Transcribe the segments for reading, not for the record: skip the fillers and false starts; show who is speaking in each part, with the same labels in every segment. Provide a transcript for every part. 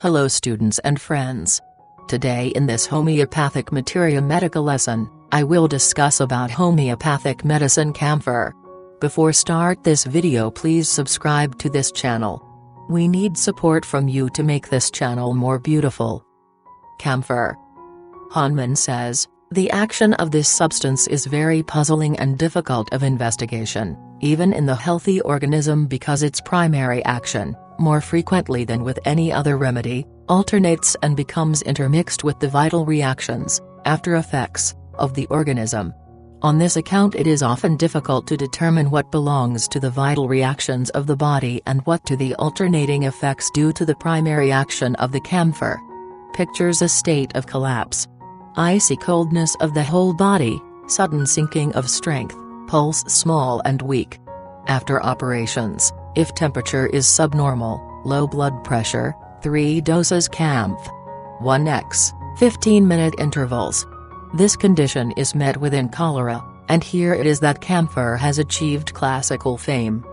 Speaker 1: Hello students and friends. Today in this homeopathic materia medica lesson, I will discuss about homeopathic medicine camphor. Before start this video, please subscribe to this channel. We need support from you to make this channel more beautiful. Camphor. Hahnemann says, the action of this substance is very puzzling and difficult of investigation, even in the healthy organism, because its primary action, more frequently than with any other remedy, alternates and becomes intermixed with the vital reactions, after effects, of the organism. On this account it is often difficult to determine what belongs to the vital reactions of the body and what to the alternating effects due to the primary action of the camphor. Pictures a state of collapse. Icy coldness of the whole body, sudden sinking of strength, pulse small and weak. After operations, if temperature is subnormal, low blood pressure, 3 doses Camphor. 1x, 15-minute intervals. This condition is met with in cholera, and here it is that camphor has achieved classical fame.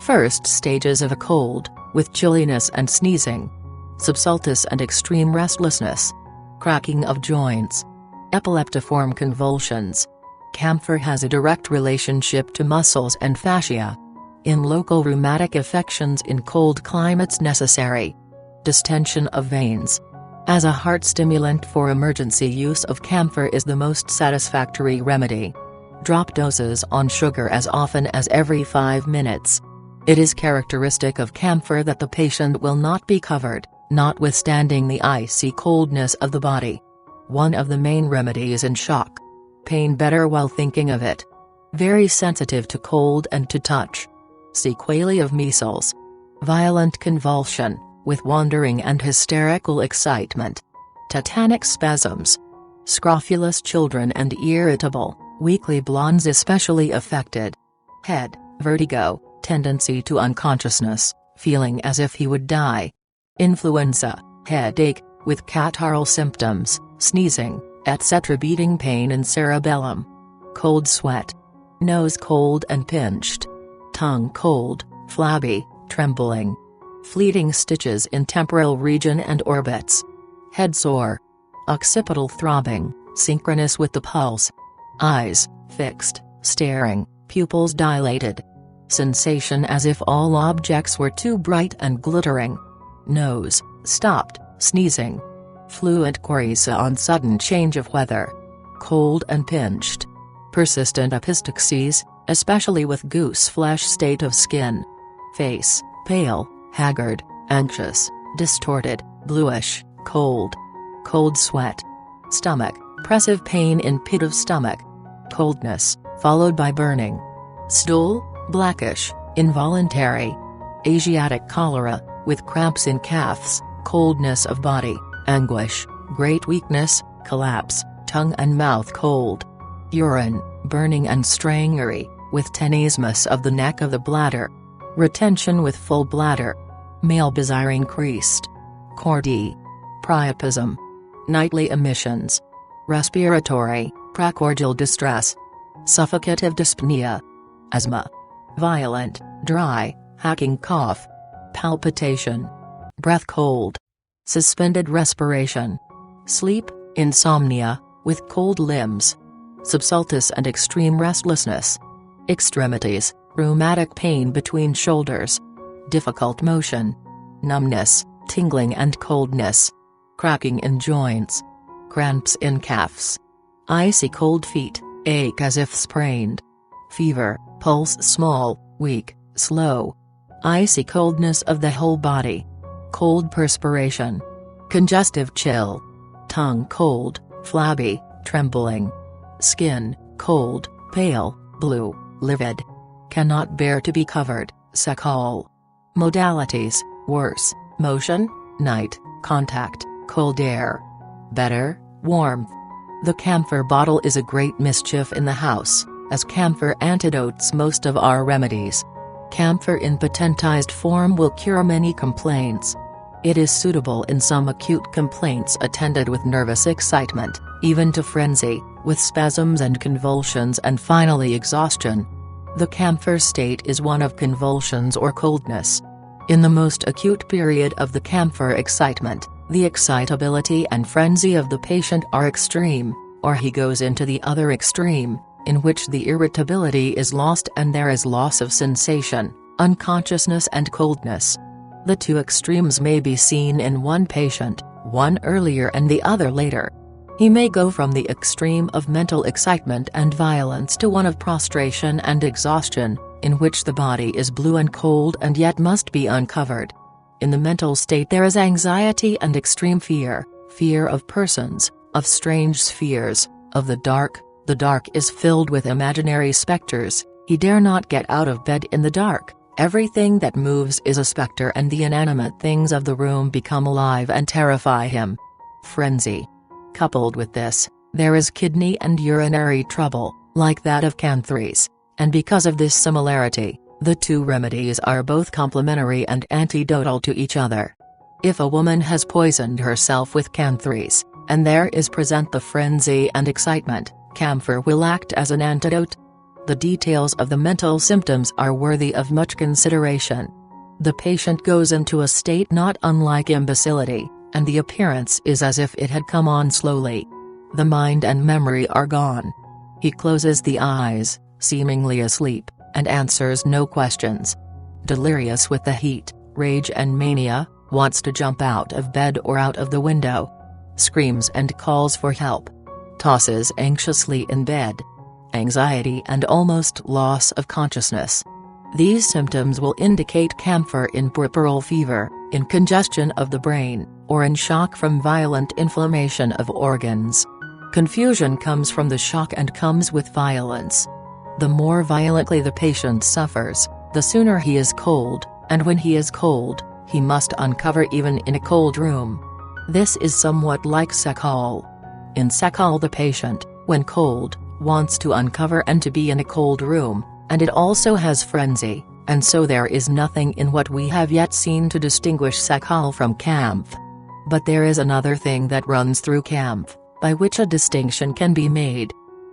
Speaker 1: First stages of a cold, with chilliness and sneezing. Subsultus and extreme restlessness. Cracking of joints. Epileptiform convulsions. Camphor has a direct relationship to muscles and fascia. In local rheumatic affections in cold climates necessary. Distension of veins. As a heart stimulant for emergency use of camphor is the most satisfactory remedy. Drop doses on sugar as often as every 5 minutes. It is characteristic of camphor that the patient will not be covered, notwithstanding the icy coldness of the body. One of the main remedies in shock. Pain better while thinking of it. Very sensitive to cold and to touch. Sequelae of measles. Violent convulsion, with wandering and hysterical excitement. Tetanic spasms. Scrofulous children and irritable, weakly blondes especially affected. Head, vertigo, tendency to unconsciousness, feeling as if he would die. Influenza, headache, with catarrhal symptoms, sneezing, etc. Beating pain in cerebellum. Cold sweat. Nose cold and pinched. Tongue cold, flabby, trembling. Fleeting stitches in temporal region and orbits. Head sore. Occipital throbbing, synchronous with the pulse. Eyes, fixed, staring, pupils dilated. Sensation as if all objects were too bright and glittering. Nose, stopped, sneezing. Fluent chorea on sudden change of weather. Cold and pinched. Persistent epistaxis, especially with goose flesh state of skin. Face, pale, haggard, anxious, distorted, bluish, cold. Cold sweat. Stomach, pressive pain in pit of stomach. Coldness, followed by burning. Stool, blackish, involuntary. Asiatic cholera, with cramps in calves, coldness of body, anguish, great weakness, collapse, tongue and mouth cold. Urine, burning and strangery, with tenesmus of the neck of the bladder. Retention with full bladder. Male desire increased. Cordy. Priapism. Nightly emissions. Respiratory, precordial distress. Suffocative dyspnea. Asthma. Violent, dry, hacking cough. Palpitation. Breath cold. Suspended respiration. Sleep, insomnia, with cold limbs. Subsultus and extreme restlessness. Extremities, rheumatic pain between shoulders. Difficult motion. Numbness, tingling and coldness. Cracking in joints. Cramps in calves. Icy cold feet, ache as if sprained. Fever, pulse small, weak, slow. Icy coldness of the whole body. Cold perspiration. Congestive chill. Tongue cold, flabby, trembling. Skin, cold, pale, blue, livid. Cannot bear to be covered, secale. Modalities, worse, motion, night, contact, cold air. Better, warmth. The camphor bottle is a great mischief in the house, as camphor antidotes most of our remedies. Camphor in potentized form will cure many complaints. It is suitable in some acute complaints attended with nervous excitement, even to frenzy, with spasms and convulsions and finally exhaustion. The camphor state is one of convulsions or coldness. In the most acute period of the camphor excitement, The excitability and frenzy of the patient are extreme, or he goes into the other extreme, in which the irritability is lost and there is loss of sensation, unconsciousness and coldness. The two extremes may be seen in one patient, one earlier and the other later. He may go from the extreme of mental excitement and violence to one of prostration and exhaustion, in which the body is blue and cold and yet must be uncovered. In the mental state there is anxiety and extreme fear, fear of persons, of strange spheres, of the dark. The dark is filled with imaginary specters, he dare not get out of bed in the dark, everything that moves is a specter and the inanimate things of the room become alive and terrify him. Frenzy. Coupled with this, there is kidney and urinary trouble, like that of canthries, and because of this similarity, the two remedies are both complementary and antidotal to each other. If a woman has poisoned herself with canthries, and there is present the frenzy and excitement, camphor will act as an antidote. The details of the mental symptoms are worthy of much consideration. The patient goes into a state not unlike imbecility, and the appearance is as if it had come on slowly. The mind and memory are gone. He closes the eyes, seemingly asleep, and answers no questions. Delirious with the heat, rage and mania, wants to jump out of bed or out of the window. Screams and calls for help. Tosses anxiously in bed. Anxiety and almost loss of consciousness. These symptoms will indicate camphor in puerperal fever, in congestion of the brain, or in shock from violent inflammation of organs. Confusion comes from the shock and comes with violence. The more violently the patient suffers, the sooner he is cold, and when he is cold, he must uncover even in a cold room. This is somewhat like Sekal. In Sekal the patient, when cold, wants to uncover and to be in a cold room, and it also has frenzy, and so there is nothing in what we have yet seen to distinguish Sekal from Camphor. But there is another thing that runs through Camphor, by which a distinction can be made.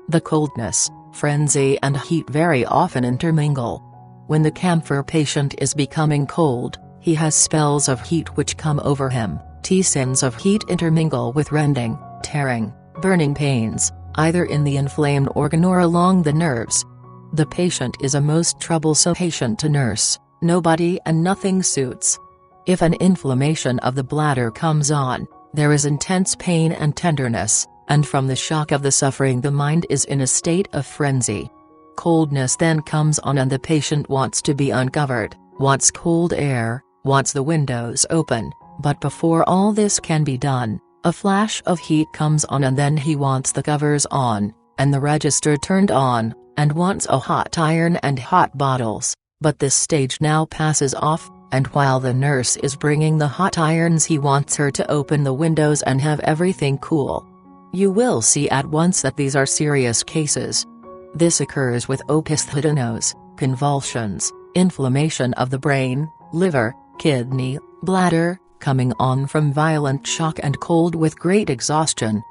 Speaker 1: The coldness, frenzy and heat very often intermingle. When the camphor patient is becoming cold, he has spells of heat which come over him. T-sins of heat intermingle with rending, tearing, burning pains, either in the inflamed organ or along the nerves. The patient is a most troublesome patient to nurse, nobody and nothing suits. If an inflammation of the bladder comes on, there is intense pain and tenderness, and from the shock of the suffering the mind is in a state of frenzy. Coldness then comes on and the patient wants to be uncovered, wants cold air, wants the windows open, but before all this can be done, a flash of heat comes on and then he wants the covers on, and the register turned on, and wants a hot iron and hot bottles, but this stage now passes off, and while the nurse is bringing the hot irons he wants her to open the windows and have everything cool. You will see at once that these are serious cases. This occurs with opisthodonos, convulsions, inflammation of the brain, liver, kidney, bladder, coming on from violent shock and cold with great exhaustion.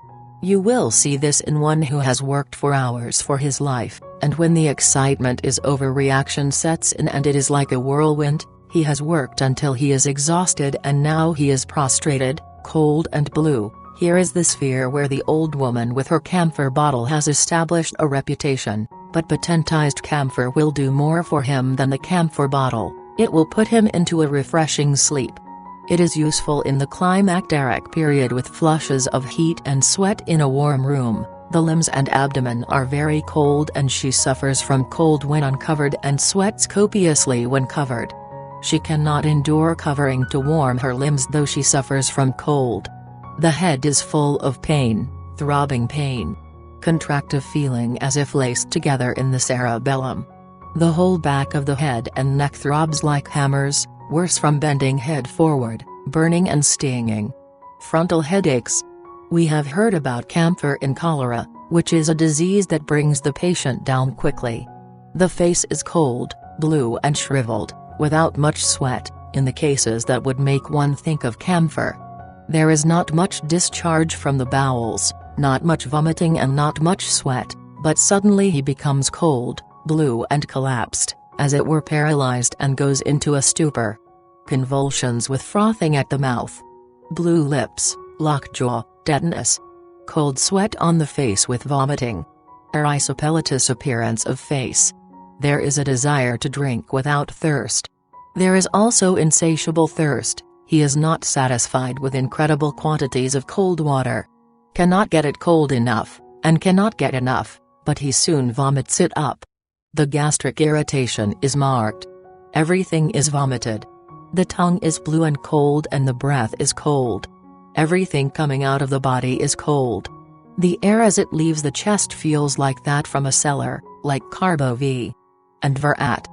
Speaker 1: You will see this in one who has worked for hours for his life, and when the excitement is over reaction sets in and it is like a whirlwind. He has worked until he is exhausted and now he is prostrated, cold and blue. Here is the sphere where the old woman with her camphor bottle has established a reputation, but potentized camphor will do more for him than the camphor bottle. It will put him into a refreshing sleep. It is useful in the climacteric period with flushes of heat and sweat in a warm room. The limbs and abdomen are very cold and she suffers from cold when uncovered and sweats copiously when covered. She cannot endure covering to warm her limbs though she suffers from cold. The head is full of pain, throbbing pain. Contractive feeling as if laced together in the cerebellum. The whole back of the head and neck throbs like hammers, worse from bending head forward, burning and stinging. Frontal headaches. We have heard about camphor in cholera, which is a disease that brings the patient down quickly. The face is cold, blue and shriveled, without much sweat, in the cases that would make one think of camphor. There is not much discharge from the bowels, not much vomiting and not much sweat, but suddenly he becomes cold, blue and collapsed, as it were paralyzed and goes into a stupor. Convulsions with frothing at the mouth. blue lips, lockjaw, tetanus, cold sweat on the face with vomiting, erysipelatous appearance of face. There is a desire to drink without thirst. There is also insatiable thirst. He is not satisfied with incredible quantities of cold water. Cannot get it cold enough, and cannot get enough, but he soon vomits it up. The gastric irritation is marked. Everything is vomited. The tongue is blue and cold and the breath is cold. Everything coming out of the body is cold. The air as it leaves the chest feels like that from a cellar, like carbo V. And verat.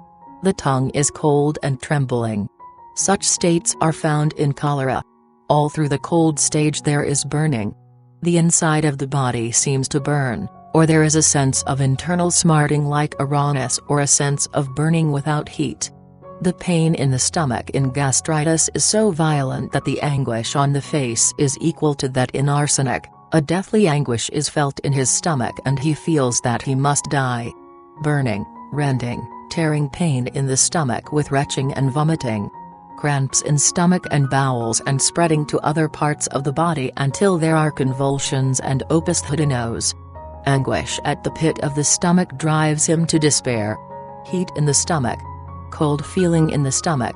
Speaker 1: The tongue is cold and trembling. Such states are found in cholera. All through the cold stage there is burning. The inside of the body seems to burn, or there is a sense of internal smarting like a rawness or a sense of burning without heat. The pain in the stomach in gastritis is so violent that the anguish on the face is equal to that in arsenic. A deathly anguish is felt in his stomach and he feels that he must die. Burning, rending, tearing pain in the stomach with retching and vomiting. Cramps in stomach and bowels and spreading to other parts of the body until there are convulsions and opus hodonos. Anguish at the pit of the stomach drives him to despair. Heat in the stomach. Cold feeling in the stomach.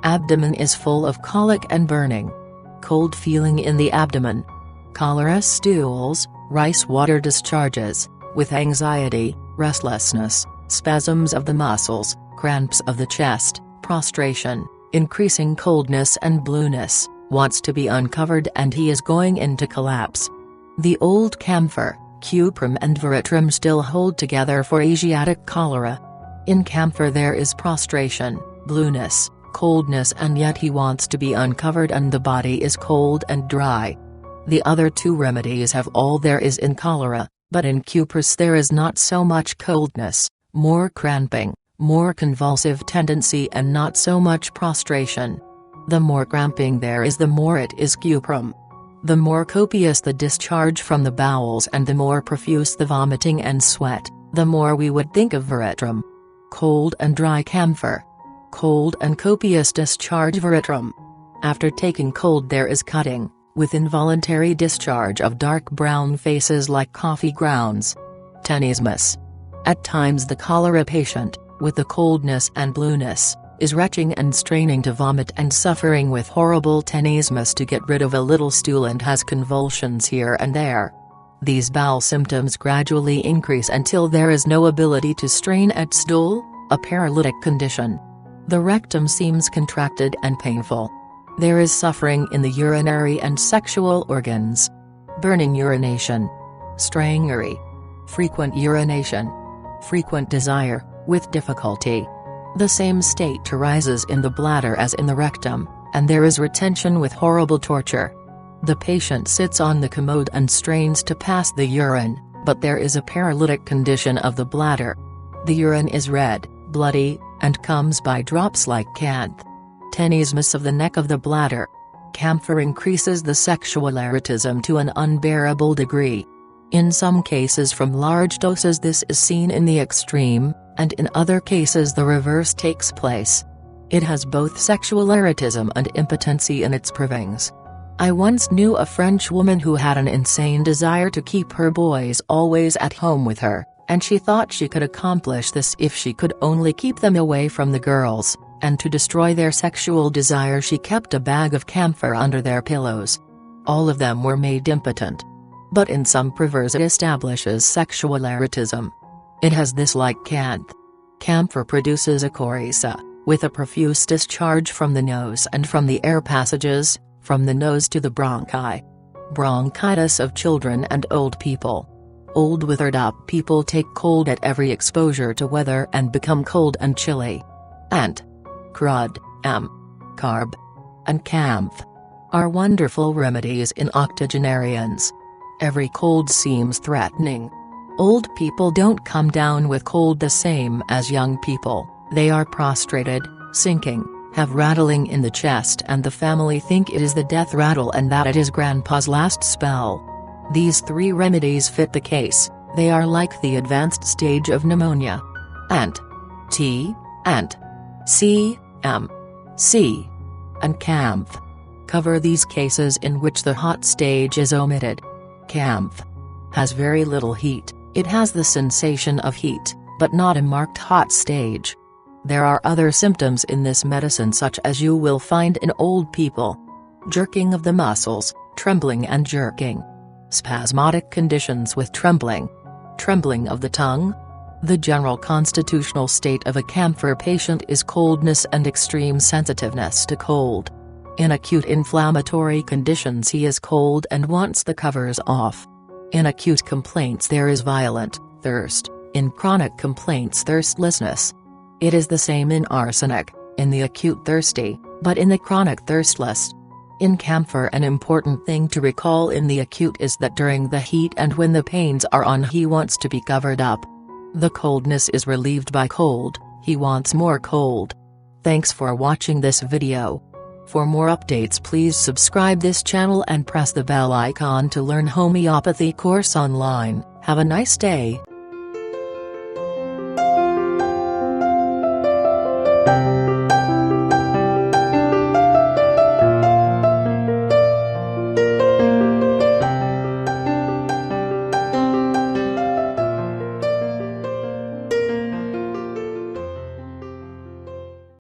Speaker 1: Abdomen is full of colic and burning. Cold feeling in the abdomen. Cholera stools, rice water discharges, with anxiety, restlessness, spasms of the muscles, cramps of the chest, prostration, increasing coldness and blueness, wants to be uncovered and he is going into collapse. The old camphor, cuprum and veratrum still hold together for Asiatic cholera. In camphor there is prostration, blueness, coldness and yet he wants to be uncovered and the body is cold and dry. The other two remedies have all there is in cholera, but in cuprous there is not so much coldness, more cramping, more convulsive tendency and not so much prostration. The more cramping there is the more it is cuprum. The more copious the discharge from the bowels and the more profuse the vomiting and sweat, the more we would think of veratrum. Cold and dry camphor. Cold and copious discharge veratrum. After taking cold there is cutting, with involuntary discharge of dark brown faces like coffee grounds. Tenesmus. At times the cholera patient, with the coldness and blueness, is retching and straining to vomit and suffering with horrible tenesmus to get rid of a little stool and has convulsions here and there. These bowel symptoms gradually increase until there is no ability to strain at stool, a paralytic condition. The rectum seems contracted and painful. There is suffering in the urinary and sexual organs. Burning urination. Strangery. Frequent urination. Frequent desire, with difficulty. The same state arises in the bladder as in the rectum, and there is retention with horrible torture. The patient sits on the commode and strains to pass the urine, but there is a paralytic condition of the bladder. The urine is red, bloody, and comes by drops like canth. Tenesmus of the neck of the bladder. Camphor increases the sexual erotism to an unbearable degree. In some cases from large doses this is seen in the extreme, and in other cases the reverse takes place. It has both sexual erotism and impotency in its provings. I once knew a French woman who had an insane desire to keep her boys always at home with her, and she thought she could accomplish this if she could only keep them away from the girls, and to destroy their sexual desire she kept a bag of camphor under their pillows. All of them were made impotent. But in some perverse it establishes sexual erotism. It has this like canth. Camphor produces a coryza, with a profuse discharge from the nose and from the air passages, from the nose to the bronchi. Bronchitis of children and old people. Old withered up people take cold at every exposure to weather and become cold and chilly. Ant. Crud, carb, and camph are wonderful remedies in octogenarians. Every cold seems threatening. Old people don't come down with cold the same as young people, they are prostrated, sinking, have rattling in the chest and the family think it is the death rattle and that it is grandpa's last spell. These three remedies fit the case, they are like the advanced stage of pneumonia. Ant. T. Ant. C. M. C. and camph. Cover these cases in which the hot stage is omitted. Camphor has very little heat. It has the sensation of heat, but not a marked hot stage. There are other symptoms in this medicine such as you will find in old people: jerking of the muscles, trembling and jerking, spasmodic conditions with trembling of the tongue. The general constitutional state of a camphor patient is coldness and extreme sensitiveness to cold. In acute inflammatory conditions he is cold and wants the covers off. In acute complaints there is violent thirst, in chronic complaints thirstlessness. It is the same in arsenic, in the acute thirsty, but in the chronic thirstless. In camphor an important thing to recall in the acute is that during the heat and when the pains are on he wants to be covered up. The coldness is relieved by cold, he wants more cold. Thanks for watching this video. For more updates please subscribe this channel and press the bell icon to learn homeopathy course online. Have a nice day.